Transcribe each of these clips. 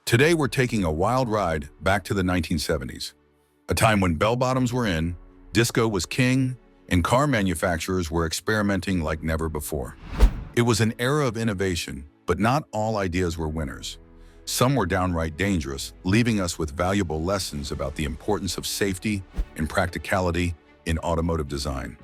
Today we're taking a wild ride back to the 1970s, a time when bell-bottoms were in, disco was king, and car manufacturers were experimenting like never before. It was an era of innovation, but not all ideas were winners. Some were downright dangerous, leaving us with valuable lessons about the importance of safety and practicality in automotive design.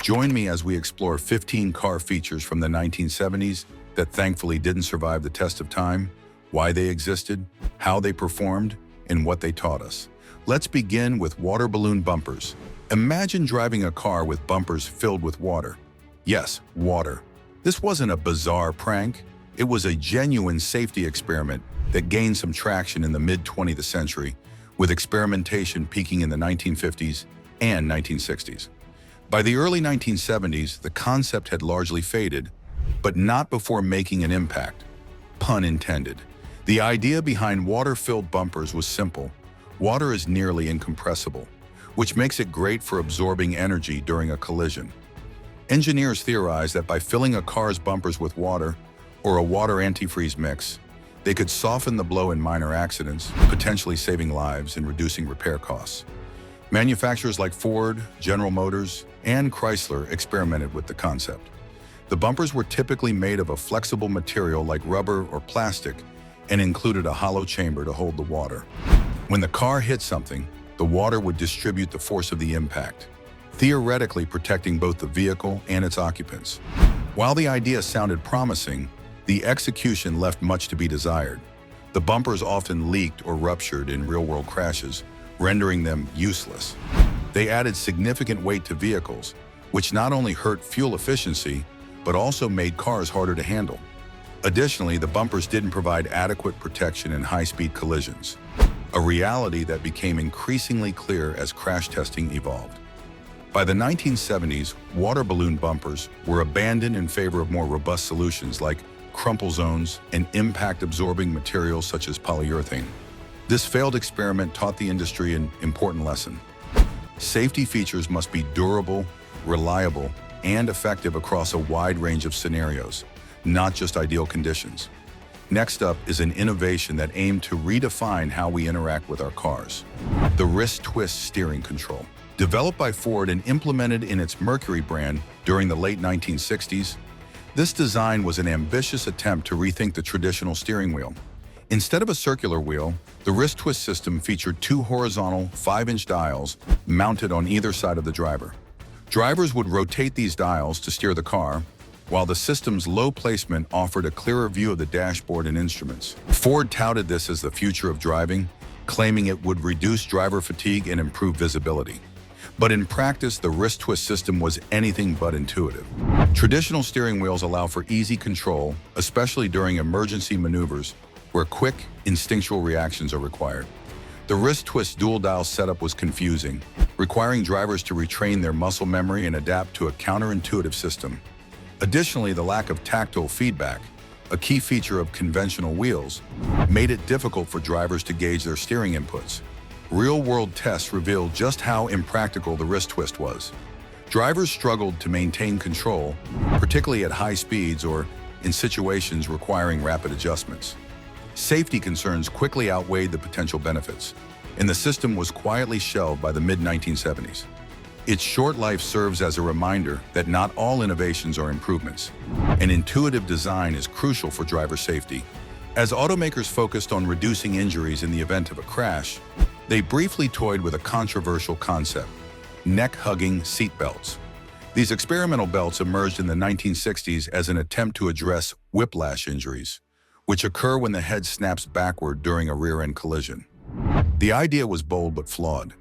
Join me as we explore 15 car features from the 1970s that thankfully didn't survive the test of time, why they existed, how they performed, and what they taught us. Let's begin with water balloon bumpers. Imagine driving a car with bumpers filled with water. Yes, water. This wasn't a bizarre prank. It was a genuine safety experiment that gained some traction in the mid-20th century, with experimentation peaking in the 1950s and 1960s. By the early 1970s, the concept had largely faded, but not before making an impact. Pun intended. The idea behind water-filled bumpers was simple. Water is nearly incompressible, which makes it great for absorbing energy during a collision. Engineers theorized that by filling a car's bumpers with water, or a water antifreeze mix, they could soften the blow in minor accidents, potentially saving lives and reducing repair costs. Manufacturers like Ford, General Motors, and Chrysler experimented with the concept. The bumpers were typically made of a flexible material like rubber or plastic and included a hollow chamber to hold the water. When the car hit something, the water would distribute the force of the impact, theoretically protecting both the vehicle and its occupants. While the idea sounded promising, the execution left much to be desired. The bumpers often leaked or ruptured in real-world crashes, rendering them useless. They added significant weight to vehicles, which not only hurt fuel efficiency, but also made cars harder to handle. Additionally, the bumpers didn't provide adequate protection in high-speed collisions, a reality that became increasingly clear as crash testing evolved. By the 1970s, water balloon bumpers were abandoned in favor of more robust solutions like crumple zones and impact-absorbing materials such as polyurethane. This failed experiment taught the industry an important lesson. Safety features must be durable, reliable, and effective across a wide range of scenarios, not just ideal conditions. Next up is an innovation that aimed to redefine how we interact with our cars: the wrist twist steering control. Developed by Ford and implemented in its Mercury brand during the late 1960s, this design was an ambitious attempt to rethink the traditional steering wheel. Instead of a circular wheel, the wrist twist system featured two horizontal 5-inch dials mounted on either side of the driver. Drivers would rotate these dials to steer the car, while the system's low placement offered a clearer view of the dashboard and instruments. Ford touted this as the future of driving, claiming it would reduce driver fatigue and improve visibility. But in practice, the wrist twist system was anything but intuitive. Traditional steering wheels allow for easy control, especially during emergency maneuvers where quick, instinctual reactions are required. The wrist twist dual-dial setup was confusing, requiring drivers to retrain their muscle memory and adapt to a counterintuitive system. Additionally, the lack of tactile feedback, a key feature of conventional wheels, made it difficult for drivers to gauge their steering inputs. Real-world tests revealed just how impractical the wrist twist was. Drivers struggled to maintain control, particularly at high speeds or in situations requiring rapid adjustments. Safety concerns quickly outweighed the potential benefits, and the system was quietly shelved by the mid-1970s. Its short life serves as a reminder that not all innovations are improvements, and intuitive design is crucial for driver safety. As automakers focused on reducing injuries in the event of a crash, they briefly toyed with a controversial concept: neck-hugging seat belts. These experimental belts emerged in the 1960s as an attempt to address whiplash injuries, which occur when the head snaps backward during a rear-end collision. The idea was bold but flawed.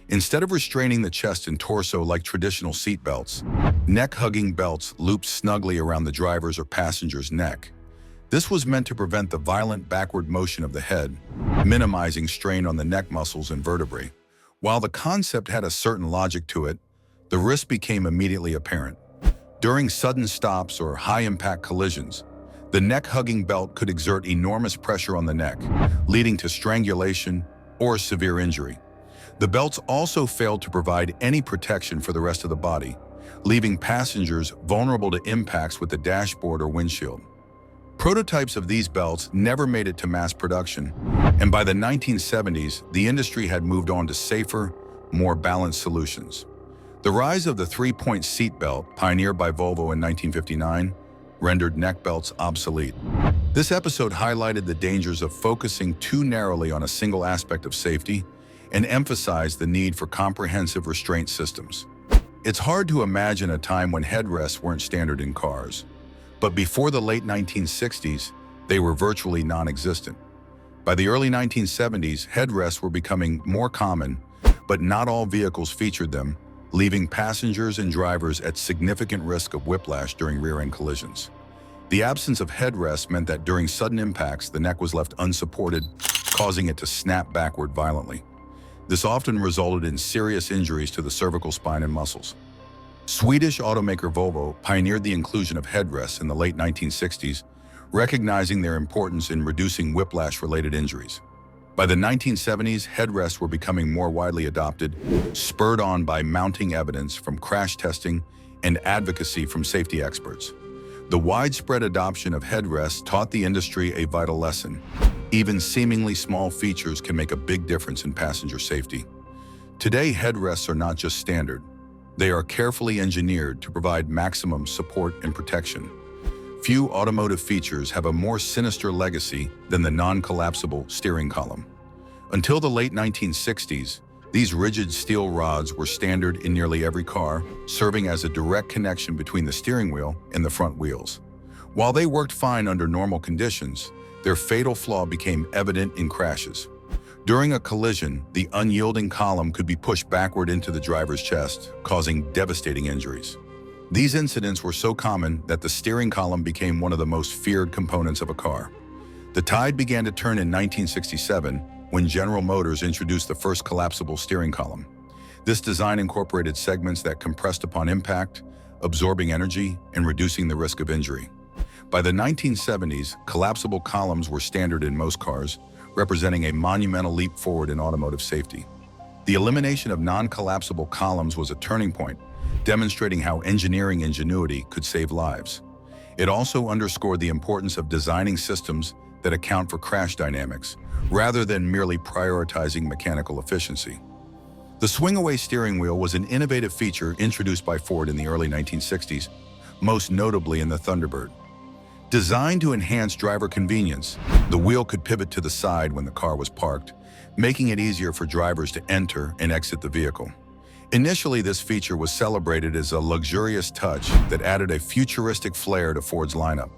Instead of restraining the chest and torso like traditional seat belts, neck-hugging belts looped snugly around the driver's or passenger's neck. This was meant to prevent the violent backward motion of the head, minimizing strain on the neck muscles and vertebrae. While the concept had a certain logic to it, the risk became immediately apparent. During sudden stops or high-impact collisions, the neck-hugging belt could exert enormous pressure on the neck, leading to strangulation or severe injury. The belts also failed to provide any protection for the rest of the body, leaving passengers vulnerable to impacts with the dashboard or windshield. Prototypes of these belts never made it to mass production, and by the 1970s, the industry had moved on to safer, more balanced solutions. The rise of the three-point seat belt, pioneered by Volvo in 1959, rendered neck belts obsolete. This episode highlighted the dangers of focusing too narrowly on a single aspect of safety and emphasized the need for comprehensive restraint systems. It's hard to imagine a time when headrests weren't standard in cars, but before the late 1960s, they were virtually non-existent. By the early 1970s, headrests were becoming more common, but not all vehicles featured them, leaving passengers and drivers at significant risk of whiplash during rear-end collisions. The absence of headrests meant that during sudden impacts, the neck was left unsupported, causing it to snap backward violently. This often resulted in serious injuries to the cervical spine and muscles. Swedish automaker Volvo pioneered the inclusion of headrests in the late 1960s, recognizing their importance in reducing whiplash-related injuries. By the 1970s, headrests were becoming more widely adopted, spurred on by mounting evidence from crash testing and advocacy from safety experts. The widespread adoption of headrests taught the industry a vital lesson. Even seemingly small features can make a big difference in passenger safety. Today, headrests are not just standard. They are carefully engineered to provide maximum support and protection. Few automotive features have a more sinister legacy than the non-collapsible steering column. Until the late 1960s, these rigid steel rods were standard in nearly every car, serving as a direct connection between the steering wheel and the front wheels. While they worked fine under normal conditions, their fatal flaw became evident in crashes. During a collision, the unyielding column could be pushed backward into the driver's chest, causing devastating injuries. These incidents were so common that the steering column became one of the most feared components of a car. The tide began to turn in 1967 when General Motors introduced the first collapsible steering column. This design incorporated segments that compressed upon impact, absorbing energy and reducing the risk of injury. By the 1970s, collapsible columns were standard in most cars, representing a monumental leap forward in automotive safety. The elimination of non-collapsible columns was a turning point, demonstrating how engineering ingenuity could save lives. It also underscored the importance of designing systems that account for crash dynamics, rather than merely prioritizing mechanical efficiency. The swing-away steering wheel was an innovative feature introduced by Ford in the early 1960s, most notably in the Thunderbird. Designed to enhance driver convenience, the wheel could pivot to the side when the car was parked, making it easier for drivers to enter and exit the vehicle. Initially, this feature was celebrated as a luxurious touch that added a futuristic flair to Ford's lineup.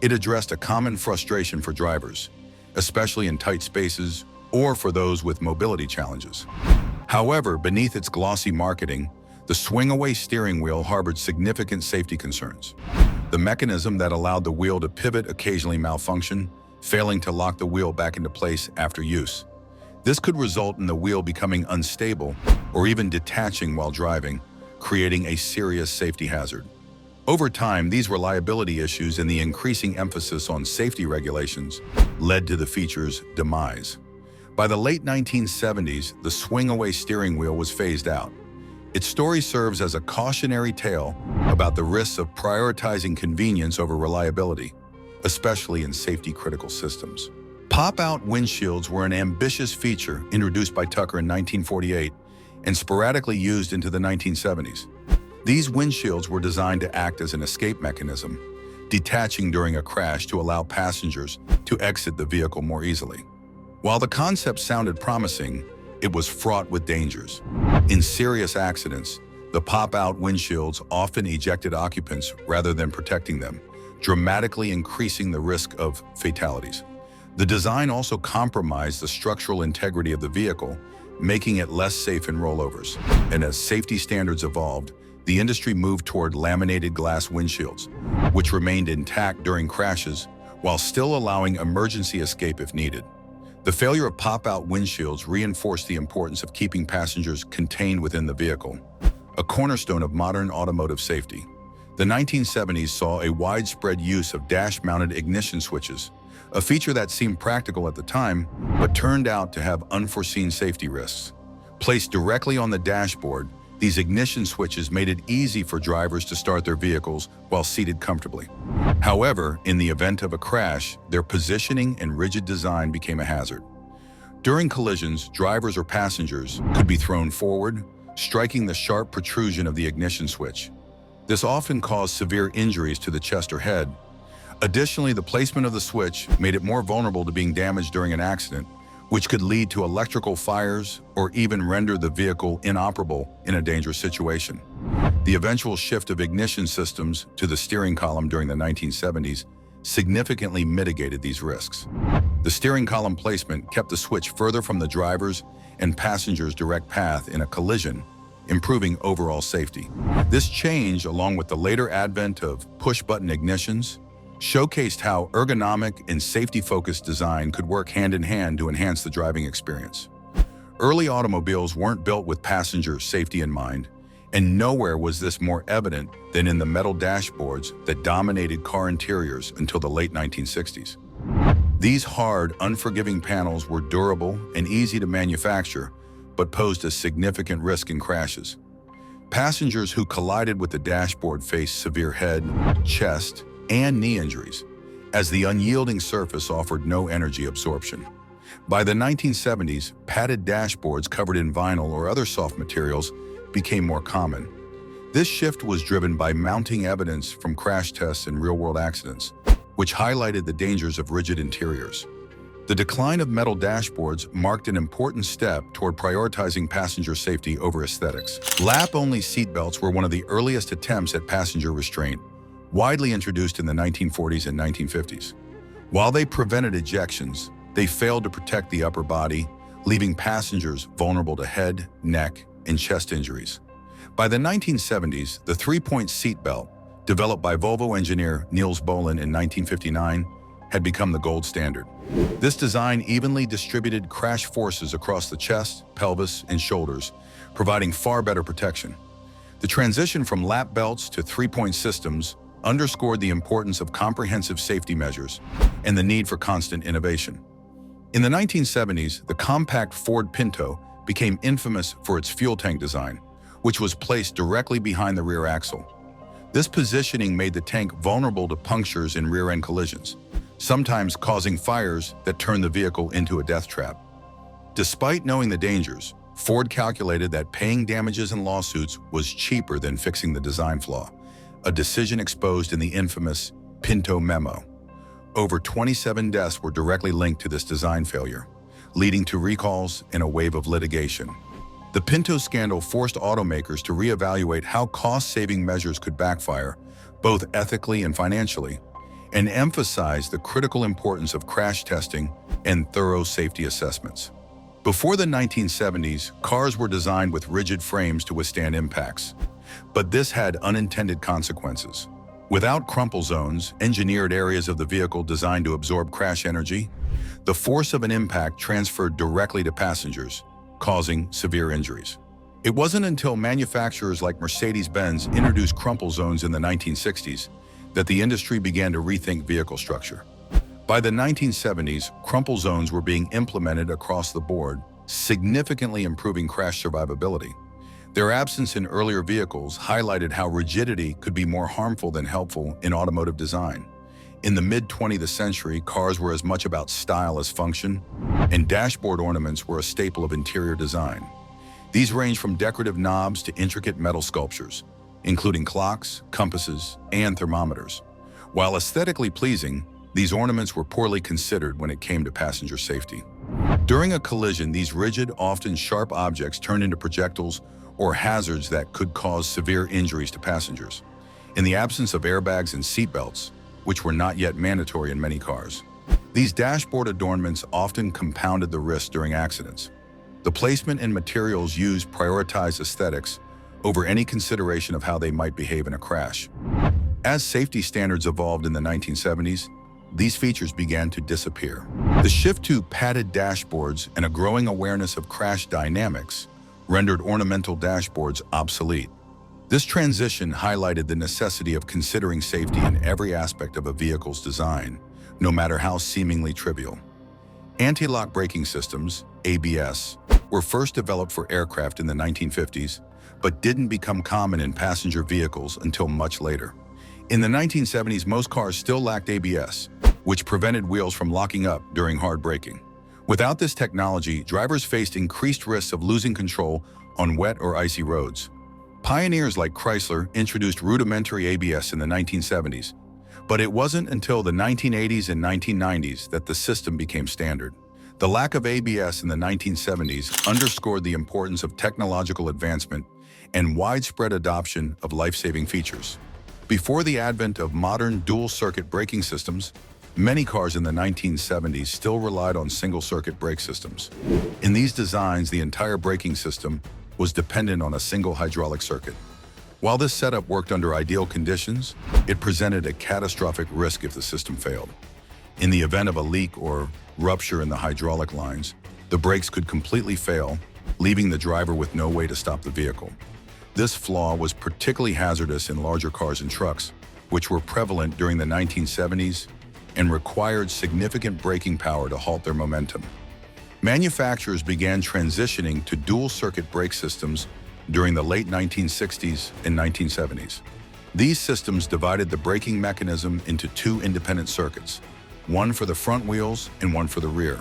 It addressed a common frustration for drivers, especially in tight spaces or for those with mobility challenges. However, beneath its glossy marketing, the swing-away steering wheel harbored significant safety concerns. The mechanism that allowed the wheel to pivot occasionally malfunctioned, failing to lock the wheel back into place after use. This could result in the wheel becoming unstable or even detaching while driving, creating a serious safety hazard. Over time, these reliability issues and the increasing emphasis on safety regulations led to the feature's demise. By the late 1970s, the swing-away steering wheel was phased out. Its story serves as a cautionary tale about the risks of prioritizing convenience over reliability, especially in safety-critical systems. Pop-out windshields were an ambitious feature introduced by Tucker in 1948 and sporadically used into the 1970s. These windshields were designed to act as an escape mechanism, detaching during a crash to allow passengers to exit the vehicle more easily. While the concept sounded promising, it was fraught with dangers. In serious accidents, the pop-out windshields often ejected occupants rather than protecting them, dramatically increasing the risk of fatalities. The design also compromised the structural integrity of the vehicle, making it less safe in rollovers. And as safety standards evolved, the industry moved toward laminated glass windshields, which remained intact during crashes while still allowing emergency escape if needed. The failure of pop-out windshields reinforced the importance of keeping passengers contained within the vehicle, a cornerstone of modern automotive safety. The 1970s saw a widespread use of dash-mounted ignition switches, a feature that seemed practical at the time, but turned out to have unforeseen safety risks. Placed directly on the dashboard, These ignition switches made it easy for drivers to start their vehicles while seated comfortably. However, in the event of a crash, their positioning and rigid design became a hazard. During collisions, drivers or passengers could be thrown forward, striking the sharp protrusion of the ignition switch. This often caused severe injuries to the chest or head. Additionally, the placement of the switch made it more vulnerable to being damaged during an accident, which could lead to electrical fires or even render the vehicle inoperable in a dangerous situation. The eventual shift of ignition systems to the steering column during the 1970s significantly mitigated these risks. The steering column placement kept the switch further from the driver's and passenger's direct path in a collision, improving overall safety. This change, along with the later advent of push-button ignitions, showcased how ergonomic and safety-focused design could work hand-in-hand to enhance the driving experience. Early automobiles weren't built with passenger safety in mind, and nowhere was this more evident than in the metal dashboards that dominated car interiors until the late 1960s. These hard, unforgiving panels were durable and easy to manufacture, but posed a significant risk in crashes. Passengers who collided with the dashboard faced severe head, chest, and knee injuries, as the unyielding surface offered no energy absorption. By the 1970s, padded dashboards covered in vinyl or other soft materials became more common. This shift was driven by mounting evidence from crash tests and real-world accidents, which highlighted the dangers of rigid interiors. The decline of metal dashboards marked an important step toward prioritizing passenger safety over aesthetics. Lap-only seatbelts were one of the earliest attempts at passenger restraint, widely introduced in the 1940s and 1950s. While they prevented ejections, they failed to protect the upper body, leaving passengers vulnerable to head, neck, and chest injuries. By the 1970s, the three-point seatbelt, developed by Volvo engineer Niels Bohlin in 1959, had become the gold standard. This design evenly distributed crash forces across the chest, pelvis, and shoulders, providing far better protection. The transition from lap belts to three-point systems underscored the importance of comprehensive safety measures and the need for constant innovation. In the 1970s, the compact Ford Pinto became infamous for its fuel tank design, which was placed directly behind the rear axle. This positioning made the tank vulnerable to punctures in rear-end collisions, sometimes causing fires that turned the vehicle into a death trap. Despite knowing the dangers, Ford calculated that paying damages and lawsuits was cheaper than fixing the design flaw, a decision exposed in the infamous Pinto Memo. Over 27 deaths were directly linked to this design failure, leading to recalls and a wave of litigation. The Pinto scandal forced automakers to reevaluate how cost-saving measures could backfire, both ethically and financially, and emphasized the critical importance of crash testing and thorough safety assessments. Before the 1970s, cars were designed with rigid frames to withstand impacts, but this had unintended consequences. Without crumple zones, engineered areas of the vehicle designed to absorb crash energy, the force of an impact transferred directly to passengers, causing severe injuries. It wasn't until manufacturers like Mercedes-Benz introduced crumple zones in the 1960s that the industry began to rethink vehicle structure. By the 1970s, crumple zones were being implemented across the board, significantly improving crash survivability. Their absence in earlier vehicles highlighted how rigidity could be more harmful than helpful in automotive design. In the mid-20th century, cars were as much about style as function, and dashboard ornaments were a staple of interior design. These ranged from decorative knobs to intricate metal sculptures, including clocks, compasses, and thermometers. While aesthetically pleasing, these ornaments were poorly considered when it came to passenger safety. During a collision, these rigid, often sharp objects turned into projectiles or hazards that could cause severe injuries to passengers. In the absence of airbags and seatbelts, which were not yet mandatory in many cars, these dashboard adornments often compounded the risk during accidents. The placement and materials used prioritized aesthetics over any consideration of how they might behave in a crash. As safety standards evolved in the 1970s, these features began to disappear. The shift to padded dashboards and a growing awareness of crash dynamics rendered ornamental dashboards obsolete. This transition highlighted the necessity of considering safety in every aspect of a vehicle's design, no matter how seemingly trivial. Anti-lock braking systems, ABS, were first developed for aircraft in the 1950s, but didn't become common in passenger vehicles until much later. In the 1970s, most cars still lacked ABS, which prevented wheels from locking up during hard braking. Without this technology, drivers faced increased risks of losing control on wet or icy roads. Pioneers like Chrysler introduced rudimentary ABS in the 1970s, but it wasn't until the 1980s and 1990s that the system became standard. The lack of ABS in the 1970s underscored the importance of technological advancement and widespread adoption of life-saving features. Before the advent of modern dual-circuit braking systems, many cars in the 1970s still relied on single-circuit brake systems. In these designs, the entire braking system was dependent on a single hydraulic circuit. While this setup worked under ideal conditions, it presented a catastrophic risk if the system failed. In the event of a leak or rupture in the hydraulic lines, the brakes could completely fail, leaving the driver with no way to stop the vehicle. This flaw was particularly hazardous in larger cars and trucks, which were prevalent during the 1970s and required significant braking power to halt their momentum. Manufacturers began transitioning to dual-circuit brake systems during the late 1960s and 1970s. These systems divided the braking mechanism into two independent circuits, one for the front wheels and one for the rear.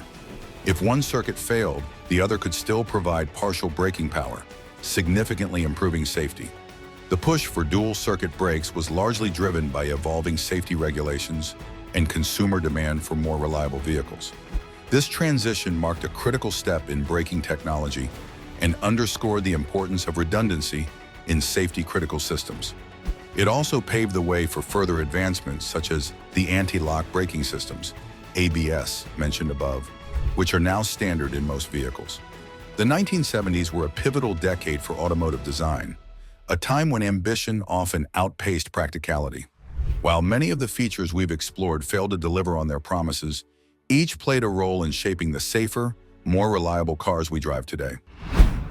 If one circuit failed, the other could still provide partial braking power, significantly improving safety. The push for dual-circuit brakes was largely driven by evolving safety regulations and consumer demand for more reliable vehicles. This transition marked a critical step in braking technology and underscored the importance of redundancy in safety-critical systems. It also paved the way for further advancements such as the anti-lock braking systems, ABS, mentioned above, which are now standard in most vehicles. The 1970s were a pivotal decade for automotive design, a time when ambition often outpaced practicality. While many of the features we've explored failed to deliver on their promises, each played a role in shaping the safer, more reliable cars we drive today.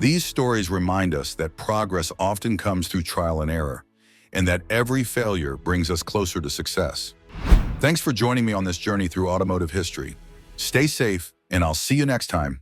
These stories remind us that progress often comes through trial and error, and that every failure brings us closer to success. Thanks for joining me on this journey through automotive history. Stay safe, and I'll see you next time.